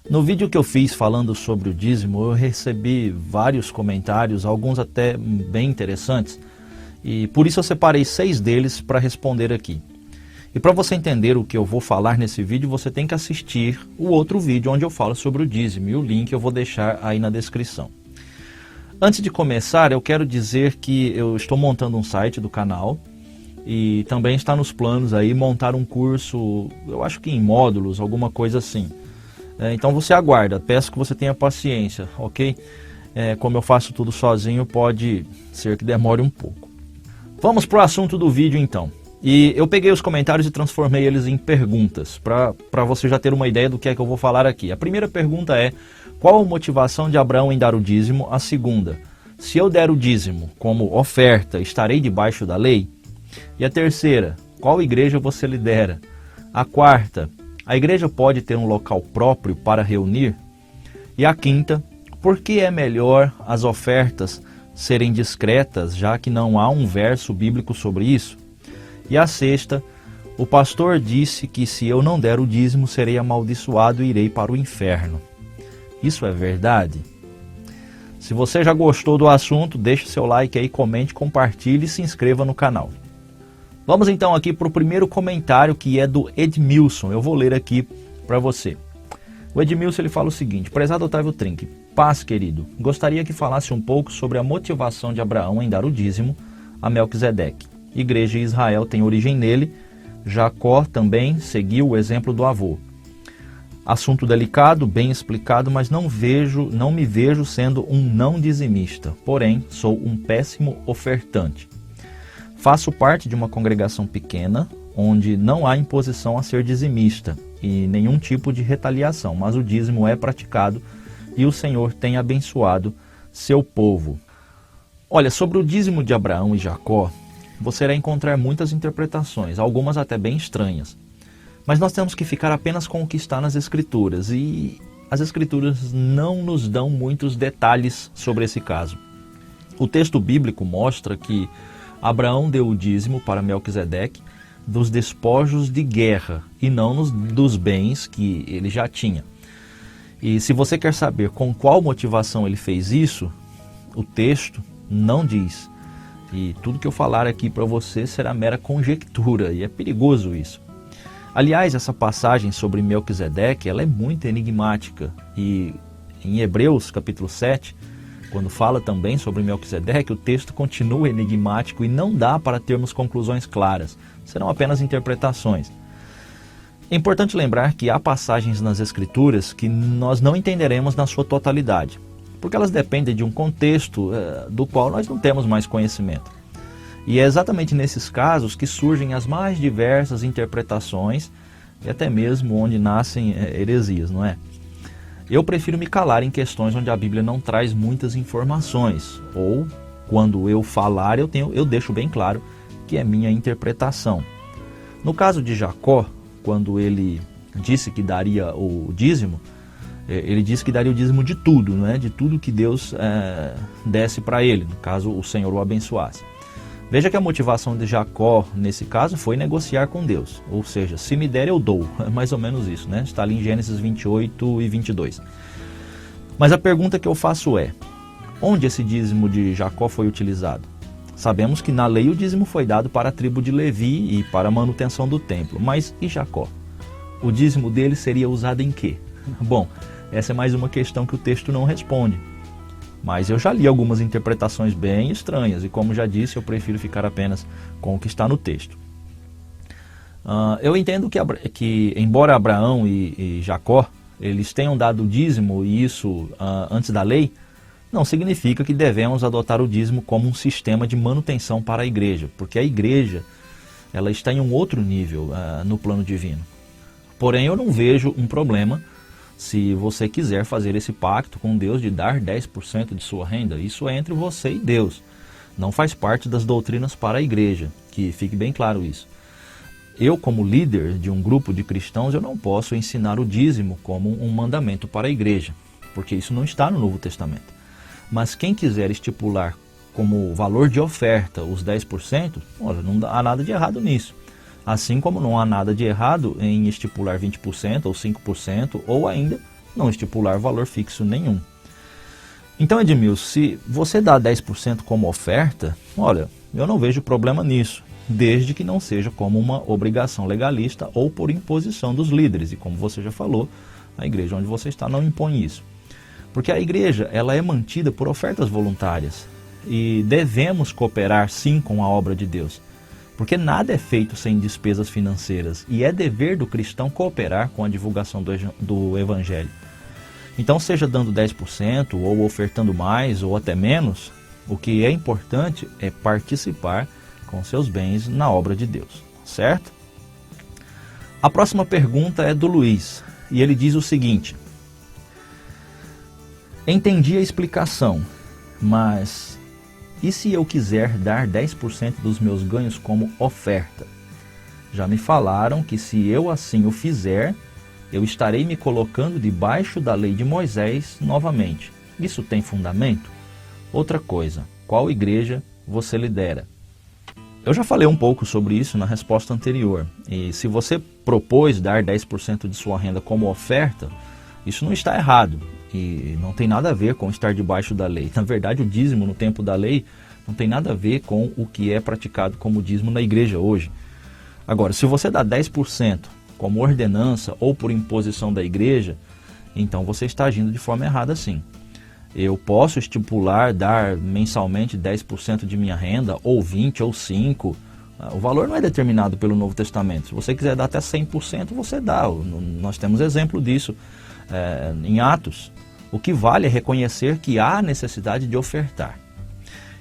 No vídeo que eu fiz falando sobre o dízimo, eu recebi vários comentários, alguns até bem interessantes, e por isso eu separei 6 deles para responder aqui. E para você entender o que eu vou falar nesse vídeo, você tem que assistir o outro vídeo onde eu falo sobre o dízimo, e o link eu vou deixar aí na descrição. Antes de começar, eu quero dizer que eu estou montando um site do canal, e também está nos planos aí montar um curso, eu acho que em módulos, alguma coisa assim. Então você aguarda, peço que você tenha paciência, ok? Como eu faço tudo sozinho, pode ser que demore um pouco. Vamos para o assunto do vídeo então. E eu peguei os comentários e transformei eles em perguntas, para você já ter uma ideia do que é que eu vou falar aqui. A primeira pergunta é, qual a motivação de Abraão em dar o dízimo? A segunda, se eu der o dízimo como oferta, estarei debaixo da lei? E a terceira, qual igreja você lidera? A quarta, a igreja pode ter um local próprio para reunir? E a quinta, por que é melhor as ofertas serem discretas, já que não há um verso bíblico sobre isso? E a sexta, o pastor disse que se eu não der o dízimo, serei amaldiçoado e irei para o inferno. Isso é verdade? Se você já gostou do assunto, deixe seu like aí, comente, compartilhe e se inscreva no canal. Vamos então aqui para o primeiro comentário, que é do Edmilson. Eu vou ler aqui para você. O Edmilson ele fala o seguinte: prezado Otávio Trinque, paz querido, gostaria que falasse um pouco sobre a motivação de Abraão em dar o dízimo a Melquisedeque. Igreja e Israel tem origem nele, Jacó também seguiu o exemplo do avô. Assunto delicado, bem explicado, mas não me vejo sendo um não dizimista, porém sou um péssimo ofertante. Faço parte de uma congregação pequena, onde não há imposição a ser dizimista e nenhum tipo de retaliação, mas o dízimo é praticado e o Senhor tem abençoado seu povo. Olha, sobre o dízimo de Abraão e Jacó, você irá encontrar muitas interpretações, algumas até bem estranhas. Mas nós temos que ficar apenas com o que está nas Escrituras, e as Escrituras não nos dão muitos detalhes sobre esse caso. O texto bíblico mostra que Abraão deu o dízimo para Melquisedeque dos despojos de guerra e não dos bens que ele já tinha. E se você quer saber com qual motivação ele fez isso, o texto não diz. E tudo que eu falar aqui para você será mera conjectura, e é perigoso isso. Aliás, essa passagem sobre Melquisedeque, ela é muito enigmática, e em Hebreus capítulo 7, quando fala também sobre Melquisedeque, o texto continua enigmático e não dá para termos conclusões claras, serão apenas interpretações. É importante lembrar que há passagens nas Escrituras que nós não entenderemos na sua totalidade, porque elas dependem de um contexto do qual nós não temos mais conhecimento. E é exatamente nesses casos que surgem as mais diversas interpretações e até mesmo onde nascem heresias, não é? Eu prefiro me calar em questões onde a Bíblia não traz muitas informações, ou quando eu falar eu deixo bem claro que é minha interpretação. No caso de Jacó, quando ele disse que daria o dízimo, ele disse que daria o dízimo de tudo, né? De tudo que Deus desse para ele, no caso o Senhor o abençoasse. Veja que a motivação de Jacó, nesse caso, foi negociar com Deus. Ou seja, se me der, eu dou. É mais ou menos isso, né? Está ali em Gênesis 28 e 22. Mas a pergunta que eu faço é, onde esse dízimo de Jacó foi utilizado? Sabemos que na lei o dízimo foi dado para a tribo de Levi e para a manutenção do templo. Mas e Jacó? O dízimo dele seria usado em quê? Bom, essa é mais uma questão que o texto não responde. Mas eu já li algumas interpretações bem estranhas e, como já disse, eu prefiro ficar apenas com o que está no texto. Eu entendo que embora Abraão e Jacó eles tenham dado o dízimo, e isso antes da lei, não significa que devemos adotar o dízimo como um sistema de manutenção para a igreja, porque a igreja ela está em um outro nível no plano divino. Porém, eu não vejo um problema se você quiser fazer esse pacto com Deus de dar 10% de sua renda. Isso é entre você e Deus. Não faz parte das doutrinas para a igreja, que fique bem claro isso. Eu, como líder de um grupo de cristãos, eu não posso ensinar o dízimo como um mandamento para a igreja, porque isso não está no Novo Testamento. Mas quem quiser estipular como valor de oferta os 10%, olha, não há nada de errado nisso. Assim como não há nada de errado em estipular 20% ou 5% ou ainda não estipular valor fixo nenhum. Então, Edmilson, se você dá 10% como oferta, olha, eu não vejo problema nisso, desde que não seja como uma obrigação legalista ou por imposição dos líderes. E como você já falou, a igreja onde você está não impõe isso. Porque a igreja, ela é mantida por ofertas voluntárias e devemos cooperar sim com a obra de Deus. Porque nada é feito sem despesas financeiras e é dever do cristão cooperar com a divulgação do evangelho. Então, seja dando 10% ou ofertando mais ou até menos, o que é importante é participar com seus bens na obra de Deus, certo? A próxima pergunta é do Luiz e ele diz o seguinte: entendi a explicação, mas e se eu quiser dar 10% dos meus ganhos como oferta? Já me falaram que se eu assim o fizer, eu estarei me colocando debaixo da lei de Moisés novamente. Isso tem fundamento? Outra coisa, qual igreja você lidera? Eu já falei um pouco sobre isso na resposta anterior. E se você propôs dar 10% de sua renda como oferta, isso não está errado. E não tem nada a ver com estar debaixo da lei. Na verdade, o dízimo no tempo da lei não tem nada a ver com o que é praticado como dízimo na igreja hoje. Agora, se você dá 10% como ordenança ou por imposição da igreja, então você está agindo de forma errada sim. Eu posso estipular dar mensalmente 10% de minha renda, ou 20%, ou 5%. O valor não é determinado pelo Novo Testamento. Se você quiser dar até 100%, você dá. Nós temos exemplo disso em Atos. O que vale é reconhecer que há necessidade de ofertar.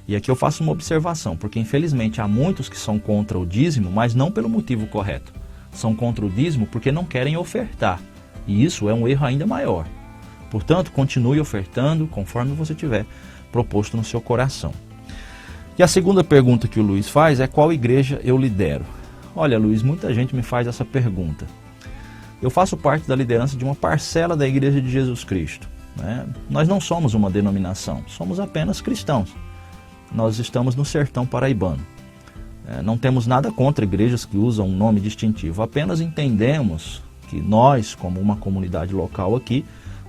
E aqui eu faço uma observação, porque infelizmente há muitos que são contra o dízimo, mas não pelo motivo correto. São contra o dízimo porque não querem ofertar. E isso é um erro ainda maior. Portanto, continue ofertando conforme você tiver proposto no seu coração. E a segunda pergunta que o Luiz faz é: qual igreja eu lidero? Olha, Luiz, muita gente me faz essa pergunta. Eu faço parte da liderança de uma parcela da Igreja de Jesus Cristo, né? Nós não somos uma denominação, somos apenas cristãos. Nós estamos no sertão paraibano. Não temos nada contra igrejas que usam um nome distintivo, apenas entendemos que nós, como uma comunidade local aqui,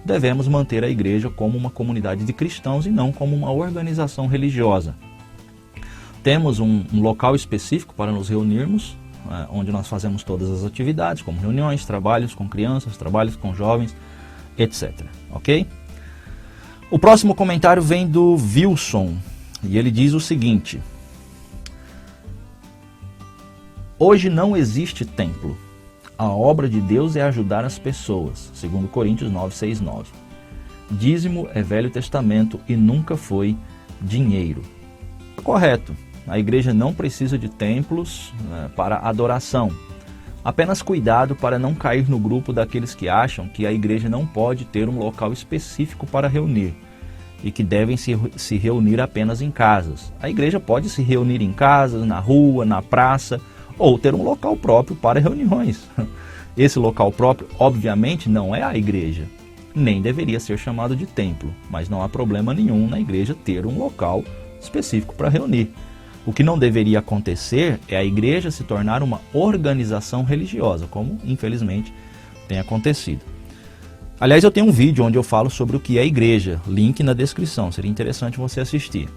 devemos manter a igreja como uma comunidade de cristãos e não como uma organização religiosa. Temos um local específico para nos reunirmos, onde nós fazemos todas as atividades, como reuniões, trabalhos com crianças, trabalhos com jovens, etc. Ok? O próximo comentário vem do Wilson, e ele diz o seguinte: hoje não existe templo. A obra de Deus é ajudar as pessoas, segundo Coríntios 9, 6, 9. Dízimo é Velho Testamento e nunca foi dinheiro. Correto, a igreja não precisa de templos para adoração. Apenas cuidado para não cair no grupo daqueles que acham que a igreja não pode ter um local específico para reunir e que devem se reunir apenas em casas. A igreja pode se reunir em casas, na rua, na praça, ou ter um local próprio para reuniões. Esse local próprio, obviamente, não é a igreja, nem deveria ser chamado de templo, mas não há problema nenhum na igreja ter um local específico para reunir. O que não deveria acontecer é a igreja se tornar uma organização religiosa, como infelizmente tem acontecido. Aliás, eu tenho um vídeo onde eu falo sobre o que é igreja, link na descrição, seria interessante você assistir.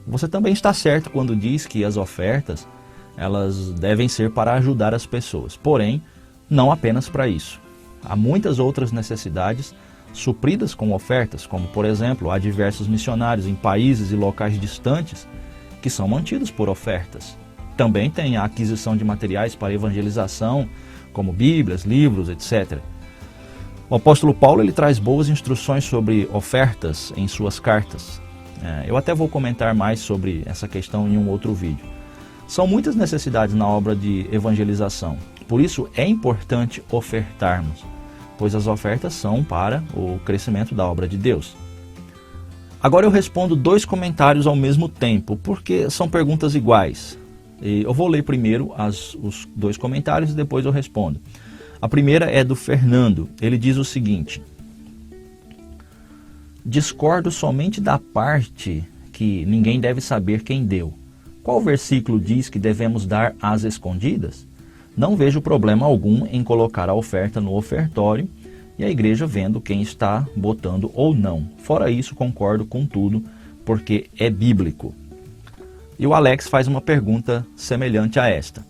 Você também está certo quando diz que as ofertas elas devem ser para ajudar as pessoas, porém, não apenas para isso. Há muitas outras necessidades supridas com ofertas, como por exemplo, há diversos missionários em países e locais distantes que são mantidos por ofertas. Também tem a aquisição de materiais para evangelização, como Bíblias, livros, etc. O apóstolo Paulo ele traz boas instruções sobre ofertas em suas cartas. Eu até vou comentar mais sobre essa questão em um outro vídeo. São muitas necessidades na obra de evangelização, por isso é importante ofertarmos, pois as ofertas são para o crescimento da obra de Deus. Agora eu respondo 2 comentários ao mesmo tempo, porque são perguntas iguais. Eu vou ler primeiro os 2 comentários e depois eu respondo. A primeira é do Fernando, ele diz o seguinte: discordo somente da parte que ninguém deve saber quem deu. Qual versículo diz que devemos dar às escondidas? Não vejo problema algum em colocar a oferta no ofertório, e a igreja vendo quem está botando ou não. Fora isso, concordo com tudo, porque é bíblico. E o Alex faz uma pergunta semelhante a esta.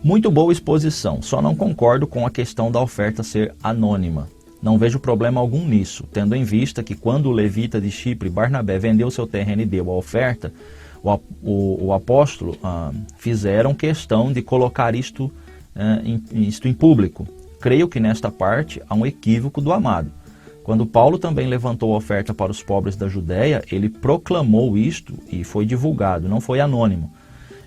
Muito boa exposição, só não concordo com a questão da oferta ser anônima. Não vejo problema algum nisso, tendo em vista que quando o levita de Chipre, Barnabé, vendeu seu terreno e deu a oferta, o apóstolo fizeram questão de colocar isto em público. Creio que nesta parte há um equívoco do amado. Quando Paulo também levantou a oferta para os pobres da Judéia, ele proclamou isto e foi divulgado, não foi anônimo.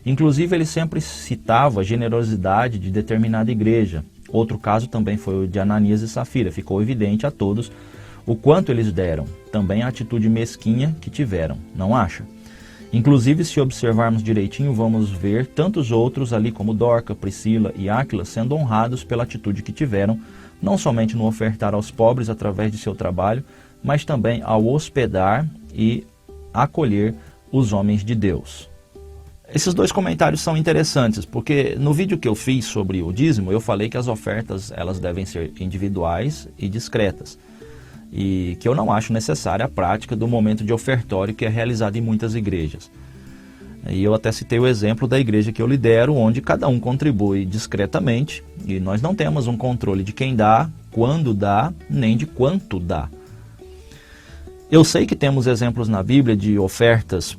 Inclusive, ele sempre citava a generosidade de determinada igreja. Outro caso também foi o de Ananias e Safira. Ficou evidente a todos o quanto eles deram, também a atitude mesquinha que tiveram, não acha? Inclusive, se observarmos direitinho, vamos ver tantos outros ali como Dorca, Priscila e Áquila sendo honrados pela atitude que tiveram, não somente no ofertar aos pobres através de seu trabalho, mas também ao hospedar e acolher os homens de Deus. Esses dois comentários são interessantes, porque no vídeo que eu fiz sobre o dízimo, eu falei que as ofertas elas devem ser individuais e discretas, e que eu não acho necessária a prática do momento de ofertório que é realizado em muitas igrejas. E eu até citei o exemplo da igreja que eu lidero, onde cada um contribui discretamente, e nós não temos um controle de quem dá, quando dá, nem de quanto dá. Eu sei que temos exemplos na Bíblia de ofertas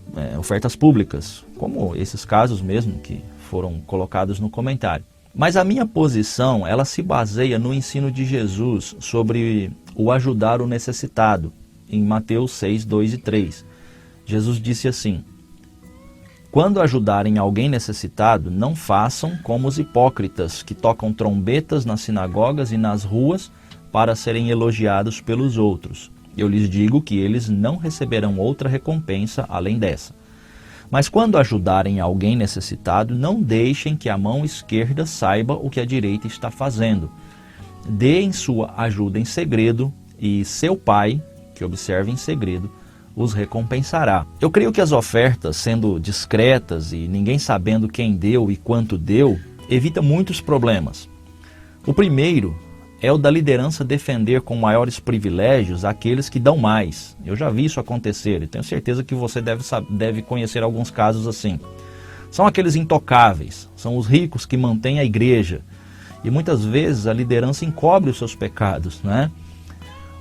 públicas, como esses casos mesmo que foram colocados no comentário. Mas a minha posição, ela se baseia no ensino de Jesus sobre o ajudar o necessitado, em Mateus 6, 2 e 3. Jesus disse assim: quando ajudarem alguém necessitado, não façam como os hipócritas, que tocam trombetas nas sinagogas e nas ruas para serem elogiados pelos outros. Eu lhes digo que eles não receberão outra recompensa além dessa. Mas quando ajudarem alguém necessitado, não deixem que a mão esquerda saiba o que a direita está fazendo. Deem sua ajuda em segredo, e seu pai, que observa em segredo, os recompensará. Eu creio que as ofertas, sendo discretas e ninguém sabendo quem deu e quanto deu, evita muitos problemas. O primeiro é o da liderança defender com maiores privilégios aqueles que dão mais. Eu já vi isso acontecer e tenho certeza que você deve conhecer alguns casos assim. São aqueles intocáveis, são os ricos que mantêm a igreja. E muitas vezes a liderança encobre os seus pecados, né?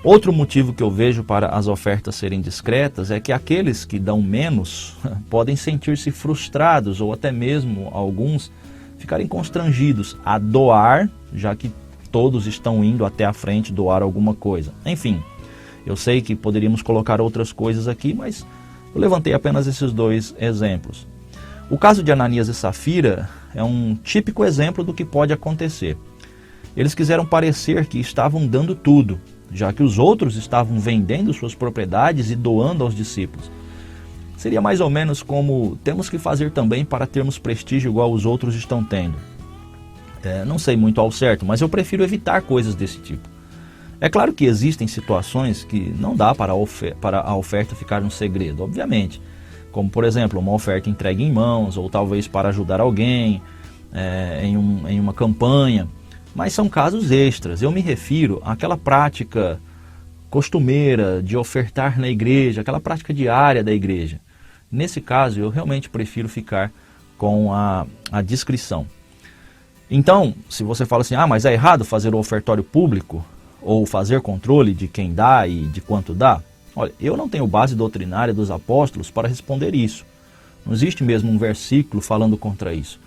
Outro motivo que eu vejo para as ofertas serem discretas é que aqueles que dão menos podem sentir-se frustrados ou até mesmo alguns ficarem constrangidos a doar, já que todos estão indo até a frente doar alguma coisa. Enfim, eu sei que poderíamos colocar outras coisas aqui, mas eu levantei apenas esses dois exemplos. O caso de Ananias e Safira é um típico exemplo do que pode acontecer. Eles quiseram parecer que estavam dando tudo, já que os outros estavam vendendo suas propriedades e doando aos discípulos. Seria mais ou menos como temos que fazer também para termos prestígio igual os outros estão tendo. Não sei muito ao certo, mas eu prefiro evitar coisas desse tipo. É claro que existem situações que não dá para a oferta ficar um segredo, obviamente. Como, por exemplo, uma oferta entregue em mãos, ou talvez para ajudar alguém em uma campanha. Mas são casos extras. Eu me refiro àquela prática costumeira de ofertar na igreja, aquela prática diária da igreja. Nesse caso, eu realmente prefiro ficar com a discrição. Então, se você fala assim, mas é errado fazer o ofertório público ou fazer controle de quem dá e de quanto dá? Olha, eu não tenho base doutrinária dos apóstolos para responder isso. Não existe mesmo um versículo falando contra isso.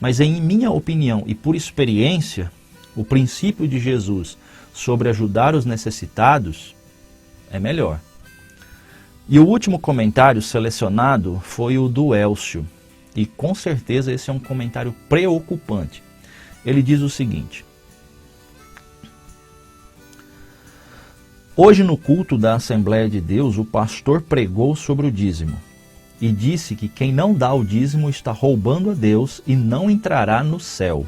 Mas em minha opinião e por experiência, o princípio de Jesus sobre ajudar os necessitados é melhor. E o último comentário selecionado foi o do Elcio. E com certeza esse é um comentário preocupante. Ele diz o seguinte: hoje no culto da Assembleia de Deus, o pastor pregou sobre o dízimo e disse que quem não dá o dízimo está roubando a Deus e não entrará no céu.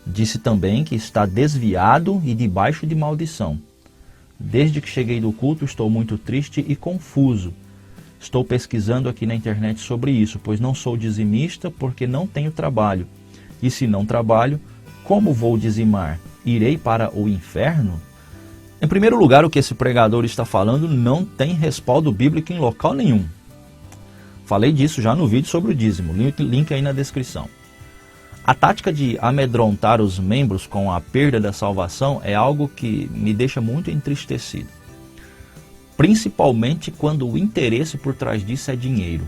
Disse também que está desviado e debaixo de maldição. Desde que cheguei do culto estou muito triste e confuso. Estou pesquisando aqui na internet sobre isso, pois não sou dizimista porque não tenho trabalho. E se não trabalho, como vou dizimar? Irei para o inferno? Em primeiro lugar, o que esse pregador está falando não tem respaldo bíblico em local nenhum. Falei disso já no vídeo sobre o dízimo, link aí na descrição. A tática de amedrontar os membros com a perda da salvação é algo que me deixa muito entristecido. Principalmente quando o interesse por trás disso é dinheiro.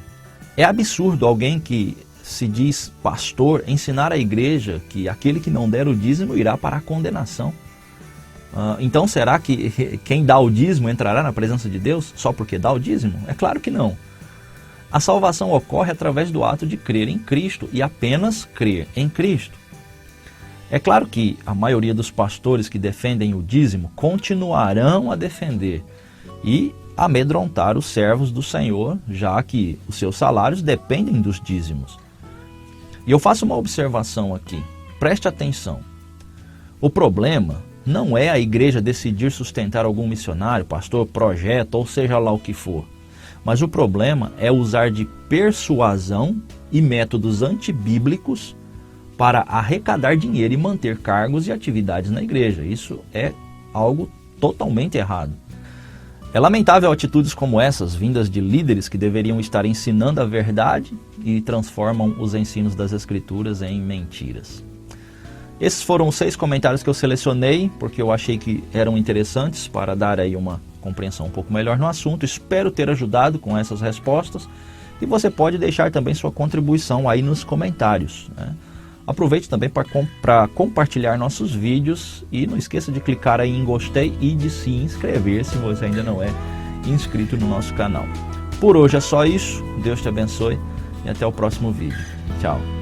É absurdo alguém que se diz pastor ensinar à igreja que aquele que não der o dízimo irá para a condenação. Então será que quem dá o dízimo entrará na presença de Deus só porque dá o dízimo? É claro que não. A salvação ocorre através do ato de crer em Cristo e apenas crer em Cristo. É claro que a maioria dos pastores que defendem o dízimo continuarão a defender e amedrontar os servos do Senhor, já que os seus salários dependem dos dízimos. E eu faço uma observação aqui, preste atenção. O problema não é a igreja decidir sustentar algum missionário, pastor, projeto, ou seja lá o que for. Mas o problema é usar de persuasão e métodos antibíblicos para arrecadar dinheiro e manter cargos e atividades na igreja. Isso é algo totalmente errado. É lamentável atitudes como essas, vindas de líderes que deveriam estar ensinando a verdade e transformam os ensinos das Escrituras em mentiras. Esses foram os 6 comentários que eu selecionei, porque eu achei que eram interessantes para dar aí uma compreensão um pouco melhor no assunto. Espero ter ajudado com essas respostas e você pode deixar também sua contribuição aí nos comentários, né? Aproveite também para compartilhar nossos vídeos e não esqueça de clicar aí em gostei e de se inscrever se você ainda não é inscrito no nosso canal. Por hoje é só isso, Deus te abençoe e até o próximo vídeo. Tchau!